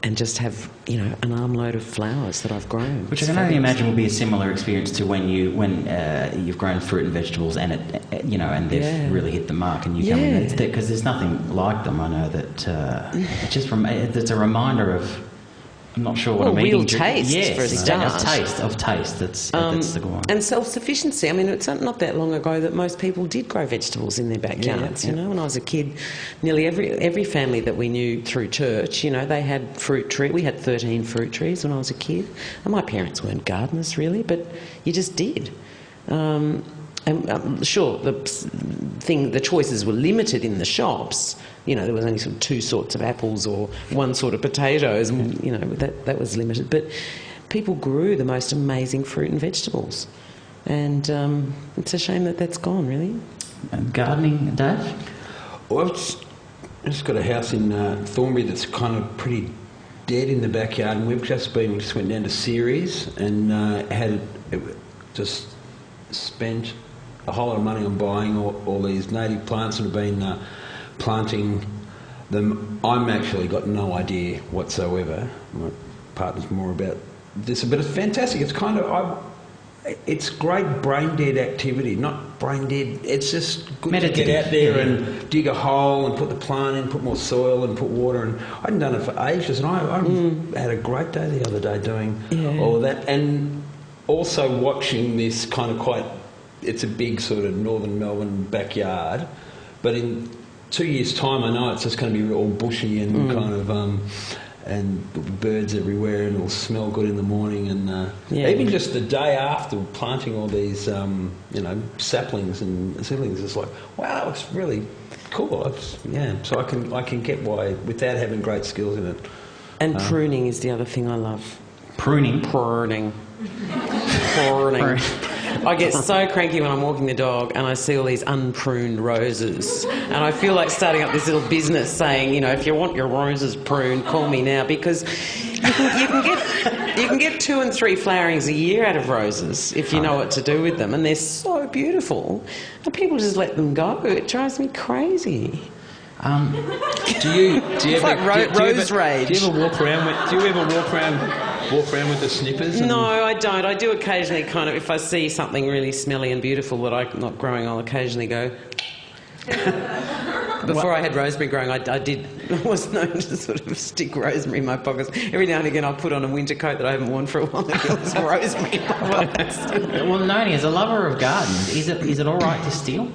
and just have, an armload of flowers that I've grown.
Which I can only imagine will be a similar experience to when you've grown fruit and vegetables and and they've really hit the mark, and you come in, because there's nothing like them. I know that it's a reminder of. I'm not sure what I'm eating.
Real taste, for a start.
Of taste. That's the good one.
And self-sufficiency. I mean, it's not that long ago that most people did grow vegetables in their backyards. When I was a kid, nearly every family that we knew through church, they had fruit trees. We had 13 fruit trees when I was a kid. And my parents weren't gardeners really, but you just did. And sure, the choices were limited in the shops. There was only sort of 2 sorts of apples or 1 sort of potatoes, and that was limited. But people grew the most amazing fruit and vegetables, and it's a shame that that's gone, really.
And gardening, Dave?
Well, I've just got a house in Thornbury that's kind of pretty dead in the backyard, and we just went down to Ceres and just spent a whole lot of money on buying all these native plants and have been planting them. I'm actually got no idea whatsoever. My partner's more about this, but it's fantastic. It's kind of it's great brain dead activity, not brain dead. It's just good to get out there and dig a hole and put the plant in, put more soil and put water. And I hadn't done it for ages, and I had a great day the other day doing all of that, and also watching this kind of quite it's a big sort of northern Melbourne backyard, but in 2 years' time, I know it's just going to be all bushy and kind of and birds everywhere, and it'll smell good in the morning. And even just the day after planting all these, saplings and seedlings, it's like, wow, that looks really cool. So I can get why without having great skills in it.
And pruning is the other thing I love.
Pruning.
I get so cranky when I'm walking the dog and I see all these unpruned roses, and I feel like starting up this little business saying, if you want your roses pruned, call me now, because you can get 2 and 3 flowerings a year out of roses if you know what to do with them, and they're so beautiful, and people just let them go. It drives me crazy.
Do you ever walk around with the snippers?
No, I don't. I do occasionally kind of, if I see something really smelly and beautiful that I'm not growing, I'll occasionally go. Before I had rosemary growing, I was known to sort of stick rosemary in my pockets. Every now and again I'll put on a winter coat that I haven't worn for a while and get some rosemary in my pockets.
Well, Noni, as a lover of gardens, is it all right to steal?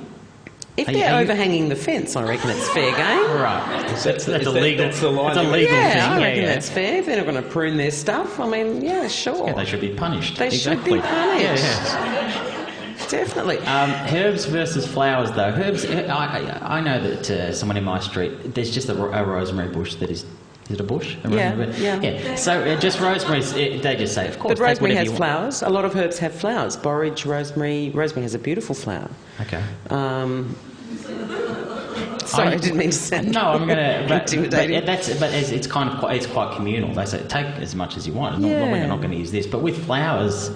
If they're overhanging the fence, I reckon it's fair game.
Right. That's illegal. That's a legal thing.
I reckon that's fair. If they're not going to prune their stuff, I mean, yeah, sure.
Yeah, they should be punished.
They should be punished.
Yeah.
Definitely.
Herbs versus flowers, though. Herbs, I know that someone in my street, there's just a rosemary bush that is... Is it a bush? Yeah. So just rosemary, they just say, of course.
But rosemary has flowers. A lot of herbs have flowers. Borage, rosemary. Rosemary has a beautiful flower.
Okay.
Sorry, I didn't mean to sound.
No, I'm going to.
Intimidating.
It's quite communal. They say take as much as you want. We're not going to use this. But with flowers,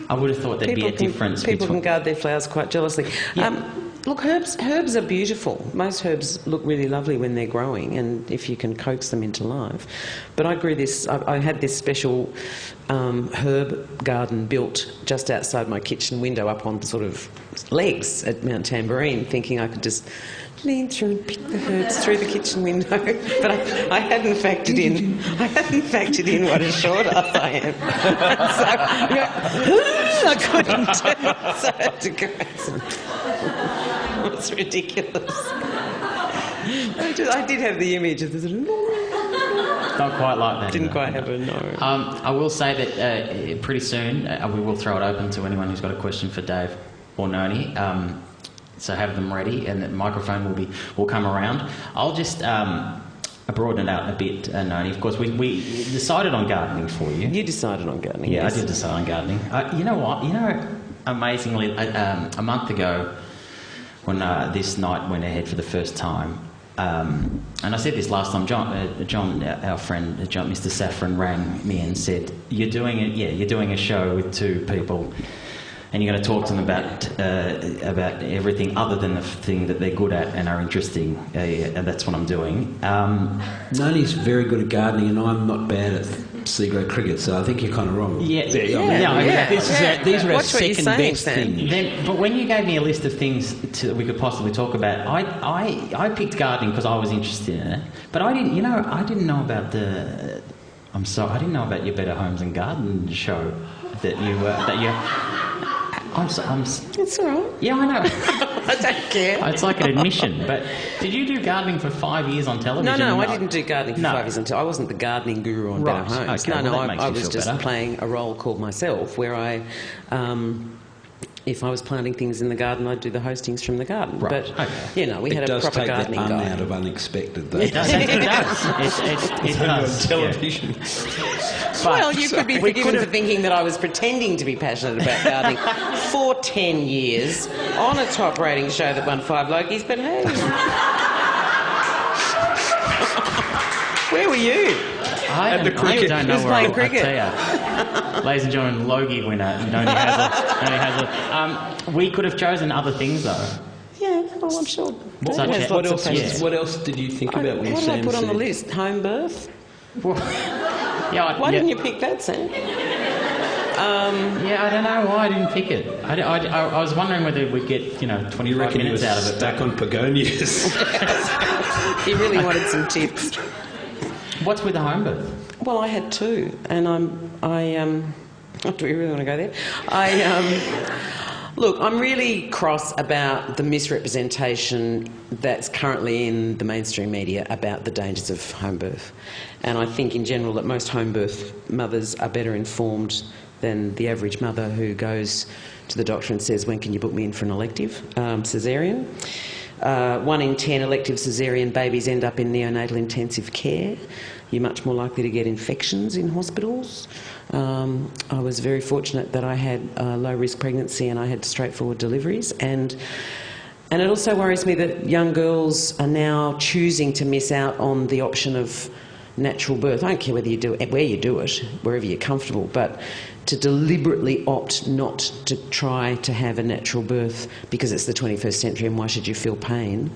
I would have thought there'd be a difference.
People can guard their flowers quite jealously. Yeah. Look, herbs are beautiful. Most herbs look really lovely when they're growing, and if you can coax them into life. But I grew this. I had this special herb garden built just outside my kitchen window, up on sort of legs at Mount Tambourine, thinking I could just lean through and pick the herbs through the kitchen window. But I hadn't factored in what a short ass I am. So I couldn't. So I had to go. It's ridiculous. I did have the image of this.
Not quite like that.
Didn't quite have a no.
I will say that pretty soon we will throw it open to anyone who's got a question for Dave or Noni. So have them ready, and the microphone will come around. I'll just broaden it out a bit, Noni. Of course, we decided on gardening for you.
You decided on gardening.
Yeah,
yes.
I did decide on gardening. You know what? Amazingly, a month ago, when this night went ahead for the first time, and I said this last time, John, our friend, Mr. Saffron, rang me and said, "You're doing a show with 2 people, and you're going to talk to them about everything other than the thing that they're good at and are interesting." And that's what I'm doing.
Noni's very good at gardening, and I'm not bad at C-grade cricket, so I think you're kind of wrong.
These are our second best things. But when you gave me a list of things that we could possibly talk about, I picked gardening because I was interested in it. But I didn't know about the. I'm sorry, I didn't know about your Better Homes and Garden show that you.
It's all right.
Yeah, I know.
I don't care.
It's like an admission. But did you do gardening for 5 years on television?
No, I didn't do gardening for 5 years until I wasn't the gardening guru on Better Homes.
Okay,
I was just playing a role called myself, where I, if I was planting things in the garden, I'd do the hostings from the garden.
Right.
But we had a proper gardening guy.
It does take the out of unexpected, though.
It does. It does.
On television.
Well, you could be forgiven for thinking that I was pretending to be passionate about gardening for 10 years on a top-rating show that won 5 Lokies, but hey. Where were you?
I don't know where
playing cricket.
I tell you. Ladies and gentlemen, Logie winner, Noni Hazlehurst. We could have chosen other things, though.
Yeah, well, I'm sure.
What else did you think about when Sam said...
What did I put on the list? Home birth?
Why
didn't you pick that, Sam?
I don't know why I didn't pick it. I was wondering whether we'd get 25 minutes out of it.
Stuck on begonias.
He really wanted some tips.
What's with the home birth?
Well, I had 2, and do we really want to go there? Look, I'm really cross about the misrepresentation that's currently in the mainstream media about the dangers of home birth. And I think in general that most home birth mothers are better informed than the average mother who goes to the doctor and says, when can you book me in for an elective caesarean? 1 in 10 elective caesarean babies end up in neonatal intensive care. You're much more likely to get infections in hospitals. I was very fortunate that I had a low-risk pregnancy and I had straightforward deliveries. And it also worries me that young girls are now choosing to miss out on the option of natural birth. I don't care whether you do it, where you do it, wherever you're comfortable, but to deliberately opt not to try to have a natural birth because it's the 21st century and why should you feel pain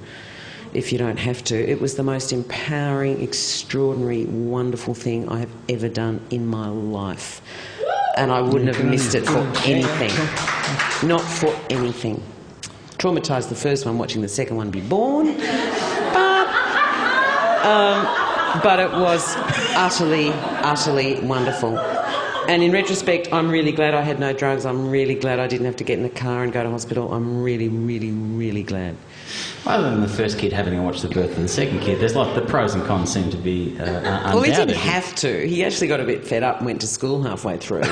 if you don't have to. It was the most empowering, extraordinary, wonderful thing I have ever done in my life. And I wouldn't have missed it for anything. Not for anything. Traumatised the first one, watching the second one be born. But it was utterly, utterly wonderful. And in retrospect, I'm really glad I had no drugs. I'm really glad I didn't have to get in a car and go to hospital. I'm really, really, really glad.
Other than the first kid having to watch the birth of the second kid, there's like the pros and cons seem to be undoubted.
Well, he didn't have to. He actually got a bit fed up and went to school halfway through.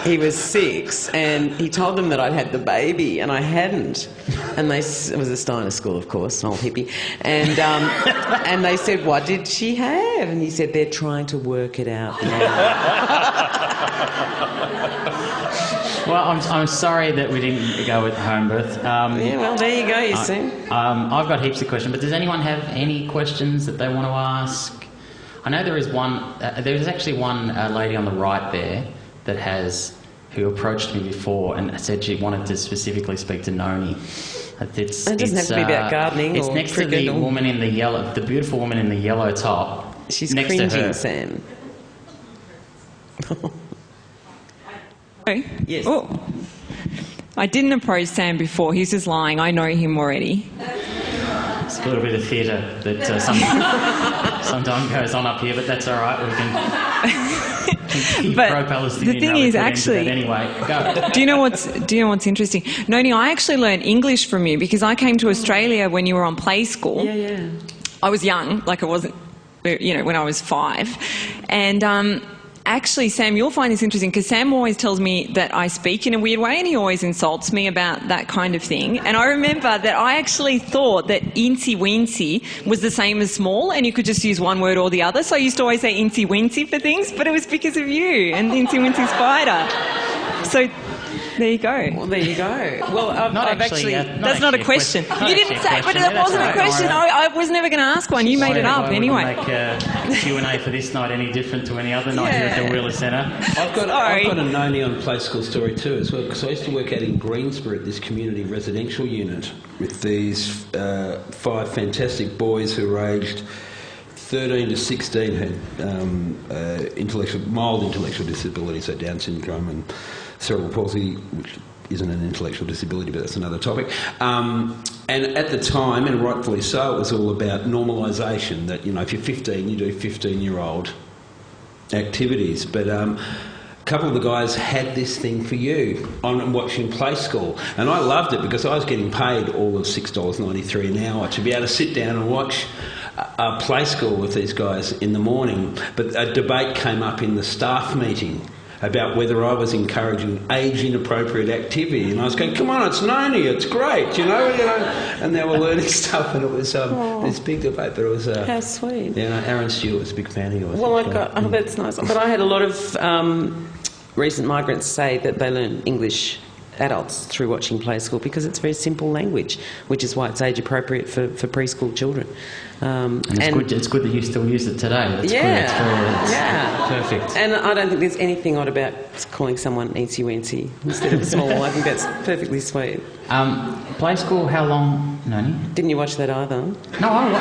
He was 6 and he told them that I'd had the baby and I hadn't. And it was a Steiner school, of course, an old hippie. And they said, what did she have? And he said, they're trying to work it out now.
Well, I'm sorry that we didn't go with home birth.
Yeah, well, there you go, you see.
I've got heaps of questions, but does anyone have any questions that they want to ask? I know there is one. There's actually one lady on the right there who approached me before and said she wanted to specifically speak to Noni.
It doesn't have to be about gardening.
It's next to the woman in the yellow, the beautiful woman in the yellow top.
She's
next
cringing,
to her.
Sam. Yes.
Oh, I didn't approach Sam before. He's just lying. I know him already.
It's a little bit of theatre that sometimes goes on up here, but that's all right. We can keep pro-Palestinian.
The thing is, actually,
anyway, go.
Do you know what's interesting, Noni? I actually learned English from you because I came to Australia when you were on Playschool.
Yeah.
I was young, like I wasn't, when I was 5, and. Actually, Sam, you'll find this interesting because Sam always tells me that I speak in a weird way and he always insults me about that kind of thing. And I remember that I actually thought that incy-wincy was the same as small and you could just use one word or the other. So I used to always say incy-wincy for things, but it was because of you and incy-wincy spider. So there you go.
Well, there you go. Well, I've actually
that's not a question. You didn't say, but that wasn't a question. I was never going to ask one. You made it up anyway.
Make Q&A for this night any different to any other night here at the Wheeler Centre?
I've got a Noni on Playschool story too as well, because I used to work out in Greensborough at this community residential unit with these 5 fantastic boys who were aged 13 to 16, had mild intellectual disabilities, so Down syndrome and cerebral palsy, which isn't an intellectual disability, but that's another topic. And at the time, and rightfully so, it was all about normalisation, that, if you're 15, you do 15-year-old activities. But a couple of the guys had this thing for you on watching Playschool, and I loved it because I was getting paid all of $6.93 an hour to be able to sit down and watch a Playschool with these guys in the morning. But a debate came up in the staff meeting about whether I was encouraging age-inappropriate activity. And I was going, come on, it's Noni, it's great, And they were learning stuff, and it was this big debate, but it was...
How sweet.
Aaron Stewart was a big fan of yours.
Well, that's nice. But I had a lot of recent migrants say that they learn English adults through watching Playschool because it's very simple language, which is why it's age-appropriate for preschool children.
And it's good that you still use it today. That's good. It's perfect.
And I don't think there's anything odd about calling someone eensy-weensy instead of small. I think that's perfectly sweet.
Playschool, how long, Noni?
Didn't you watch that either?
No, I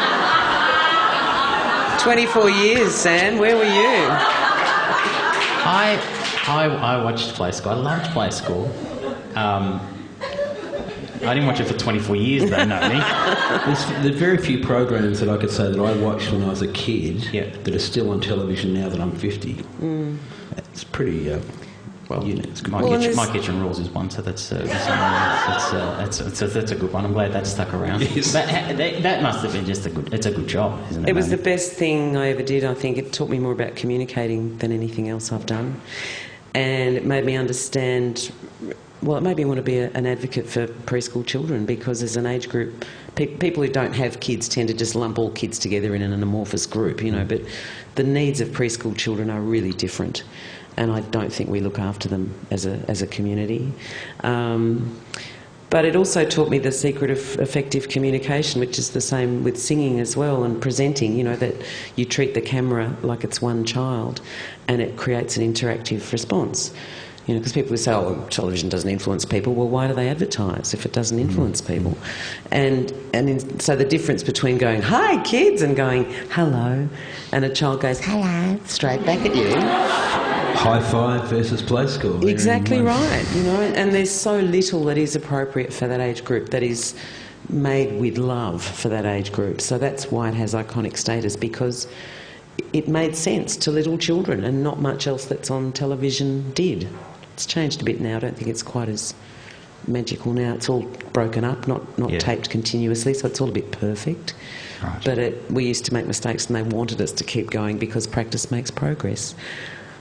24 years, Sam. Where were you?
I watched Playschool. I loved Playschool. I didn't watch it for 24 years, though, Noni.
There's very few programs that I could say that I watched when I was a kid that are still on television now that I'm 50. It's pretty units.
My kitchen rules is one, so that's a good one. I'm glad that stuck around.
Yes.
But that must have been just it's a good job, isn't it?
It was the best thing I ever did. I think it taught me more about communicating than anything else I've done, and it made me understand. Well, it made me want to be an advocate for preschool children, because as an age group, people who don't have kids tend to just lump all kids together in an amorphous group, but the needs of preschool children are really different, and I don't think we look after them as a community. But it also taught me the secret of effective communication, which is the same with singing as well, and presenting, that you treat the camera like it's one child and it creates an interactive response. Because people who say, oh, television doesn't influence people. Well, why do they advertise if it doesn't influence people? So the difference between going, hi, kids, and going, hello, and a child goes, hello, straight back at you.
High five versus Playschool.
Exactly right, and there's so little that is appropriate for that age group, that is made with love for that age group. So that's why it has iconic status, because it made sense to little children, and not much else that's on television did. It's changed a bit now. I don't think it's quite as magical now. It's all broken up, not taped continuously, so it's all a bit perfect.
Right.
But we used to make mistakes, and they wanted us to keep going because practice makes progress,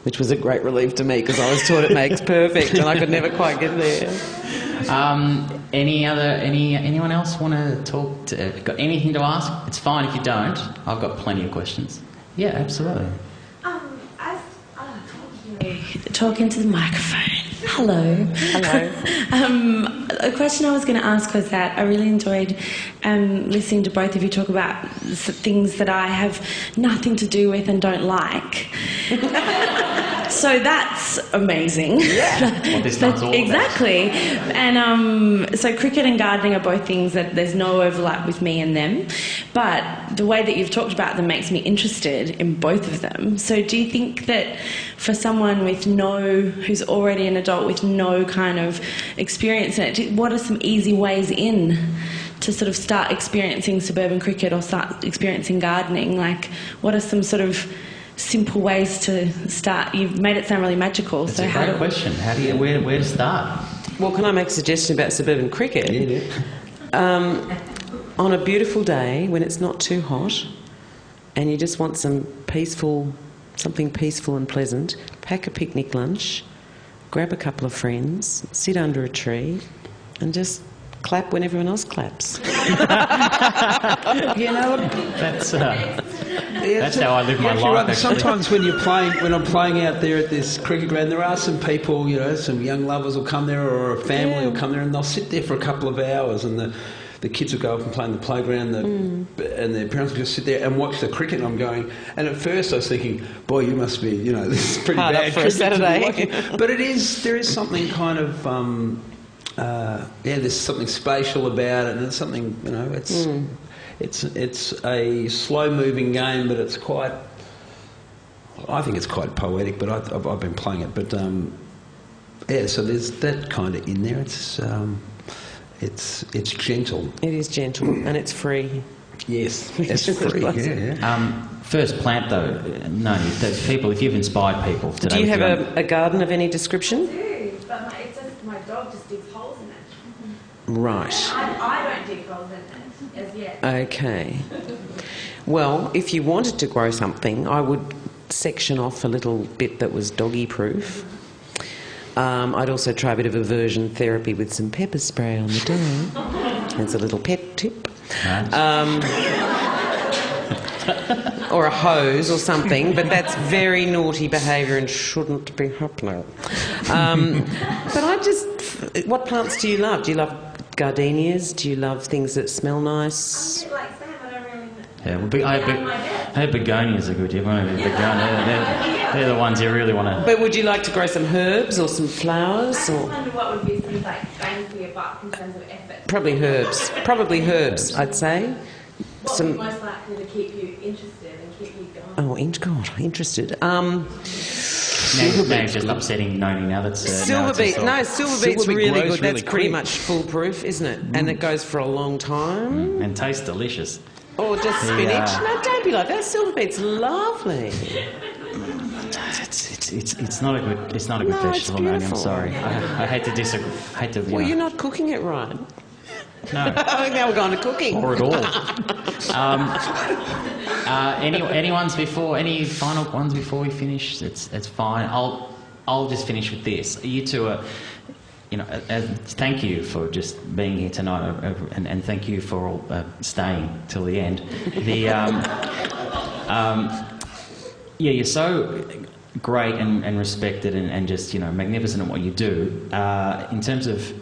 which was a great relief to me, because I was taught it makes perfect, and I could never quite get there.
Anyone else want to talk? Got anything to ask? It's fine if you don't. I've got plenty of questions. Yeah, absolutely.
Talking to the microphone. Hello. A question I was going to ask was that I really enjoyed listening to both of you talk about things that I have nothing to do with and don't like. So that's amazing.
Yeah. What this one's all about.
Exactly. And so cricket and gardening are both things that there's no overlap with me and them. But the way that you've talked about them makes me interested in both of them. So do you think that for someone who's already an adult with no kind of experience in it, what are some easy ways in to sort of start experiencing suburban cricket or start experiencing gardening? Like, what are some sort of simple ways to start? You've made it sound really magical.
That's a great question. How do you where to start?
Well, can I make a suggestion about suburban cricket?
Yeah.
On a beautiful day when it's not too hot, and you just want something peaceful and pleasant, pack a picnic lunch, grab a couple of friends, sit under a tree, and just clap when everyone else claps.
That's how I live my life.
Right. Sometimes when I'm playing out there at this cricket ground, there are some people, some young lovers will come there, or a family will come there, and they'll sit there for a couple of hours, and the kids will go up and play in the playground, and their parents will just sit there and watch the cricket. And I'm going, and at first I was thinking, boy, you must be, this is pretty
hard
bad
up for a Saturday.
But there is something kind of, there's something spatial about it, and it's something, it's a slow-moving game, but it's quite, I think it's quite poetic, but I've been playing it. But, so there's that kind of in there. It's gentle.
It is gentle, and it's free.
Yes, it's free. Yeah.
First plant, though, Noni, people, if you've inspired people today.
Do you have a garden of any description?
I do, but my dog just digs holes in it.
Right.
I don't dig holes in it as yet.
Okay. Well, if you wanted to grow something, I would section off a little bit that was doggy-proof. I'd also try a bit of aversion therapy with some pepper spray on the dog. It's a little pet tip. Or a hose or something, but that's very naughty behaviour and shouldn't be happening. But what plants do you love? Do you love gardenias? Do you love things that smell nice?
I'm a bit like Sam, I don't really
Yeah, I have begonias are good. You want to they're the ones you really want to.
But would you like to grow some herbs or some flowers?
I just wonder what would be some bang for your buck in terms of effort.
Probably herbs, I'd say.
What would be most likely to keep you interested and keep you going?
Oh, interested.
Now you're just upsetting Noni now. That's
silver beet. No, silver beet's really good.
Really
That's pretty much foolproof, isn't it? And it goes for a long time.
And tastes delicious.
Or just spinach. No, don't be like that. Silver beet's lovely.
It's not a good
No, it's
vegetable, Noni. I'm
beautiful.
sorry. I hate to disagree.
Well, you're not cooking it right.
No.
Now we're going to cooking.
Or at all. Any final ones before we finish? It's fine. I'll just finish with this. You two are, thank you for just being here tonight, and thank you for all staying till the end. You're so great and respected and just magnificent at what you do. In terms of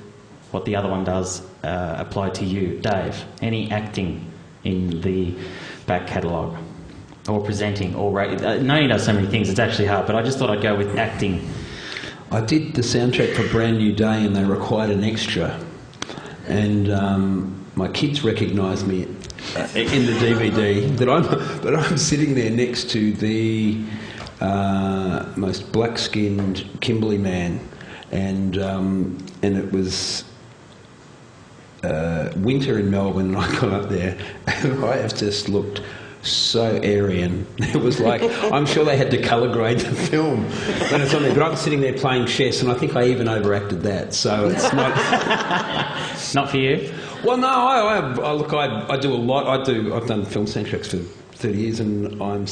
what the other one does apply to you, Dave. Any acting in the back catalogue, or presenting, or Noni does so many things. It's actually hard, but I just thought I'd go with acting.
I did the soundtrack for Brand New Day, and they required an extra. And my kids recognised me in the DVD that I'm sitting there next to the most black-skinned Kimberley man, and it was winter in Melbourne, and I got up there, and I have just looked so Aryan. It was like, I'm sure they had to colour grade the film when it's on there. But I'm sitting there playing chess, and I think I even overacted that. So it's not.
Not for you.
Well, no. I do a lot. I've done film soundtracks for 30 years, and I'm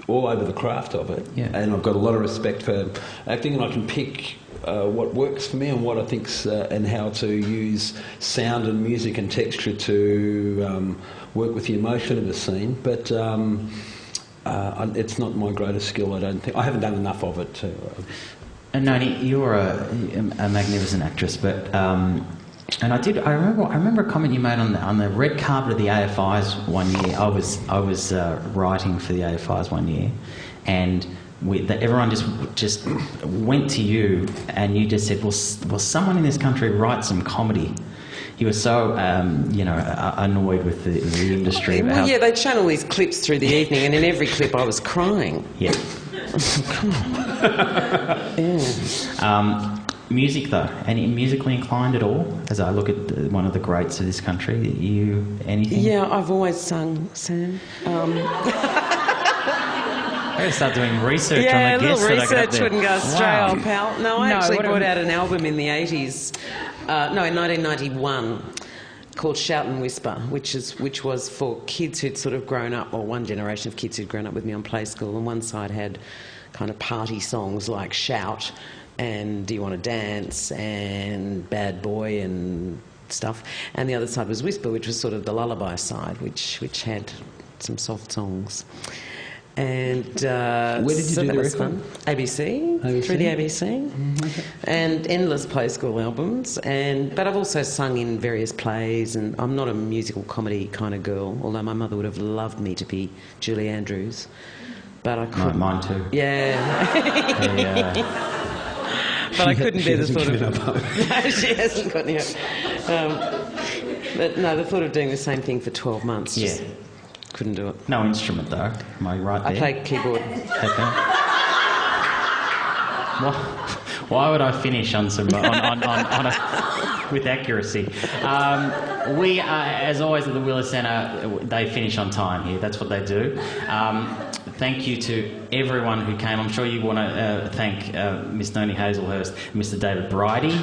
all over the craft of it.
Yeah.
And I've got a lot of respect for acting, and I can pick what works for me and what I think's and how to use sound and music and texture to work with the emotion of a scene. But it's not my greatest skill. I don't think. I haven't done enough of it to.
And Noni, you're a magnificent actress, but and I remember a comment you made on the red carpet of the AFI's one year. I was writing for the AFI's one year, and everyone just went to you, and you just said, "Will someone in this country write some comedy?" He was so annoyed with the industry.
Well, yeah, they channel these clips through the evening, and in every clip I was crying.
Yeah.
Come on. Yeah.
Music, though, any musically inclined at all? As I look at one of the greats of this country, anything?
Yeah, I've always sung, Sam.
I gotta start doing research on the
Yeah, a
guests
little
that I got up
research
there.
wouldn't go astray,
Wow.
old pal. No, I actually brought out an album in the 80s, in 1991, called Shout and Whisper, which was for kids who'd sort of grown up, or one generation of kids who'd grown up with me on Playschool, and one side had kind of party songs like Shout and Do You Want to Dance and Bad Boy and stuff, and the other side was Whisper, which was sort of the lullaby side, which had some soft songs. And
where did you
so
do
that
the
was
record?
fun. ABC, through the ABC, and endless Playschool albums. But I've also sung in various plays, and I'm not a musical comedy kind of girl, although my mother would have loved me to be Julie Andrews, but I couldn't.
Mine too.
Yeah. But I couldn't be the sort of. No, she hasn't got any. But no, the thought of doing the same thing for 12 months. Just couldn't do it.
No instrument, though. Am I right there?
I play keyboard.
Okay. Why would I finish on some with accuracy? We are, as always, at the Willis Centre. They finish on time here. That's what they do. Thank you to everyone who came. I'm sure you want to thank Miss Noni Hazlehurst, Mr. David Bridie.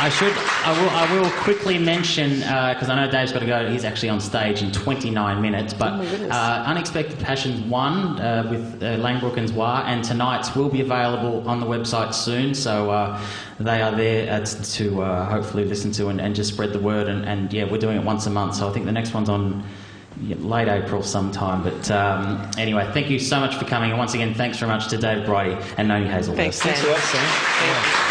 I will quickly mention, because I know Dave's got to go, he's actually on stage in 29 minutes, but Unexpected Passions 1 with Langbrook and Zwar, and tonight's will be available on the website soon, so they are there to hopefully listen to and just spread the word, and yeah, we're doing it once a month, so I think the next one's on late April sometime, but anyway, thank you so much for coming, and once again, thanks very much to Dave Bridie and Noni Hazlehurst.
Thanks, Sam.
Thanks a lot, Sam.
Thank you.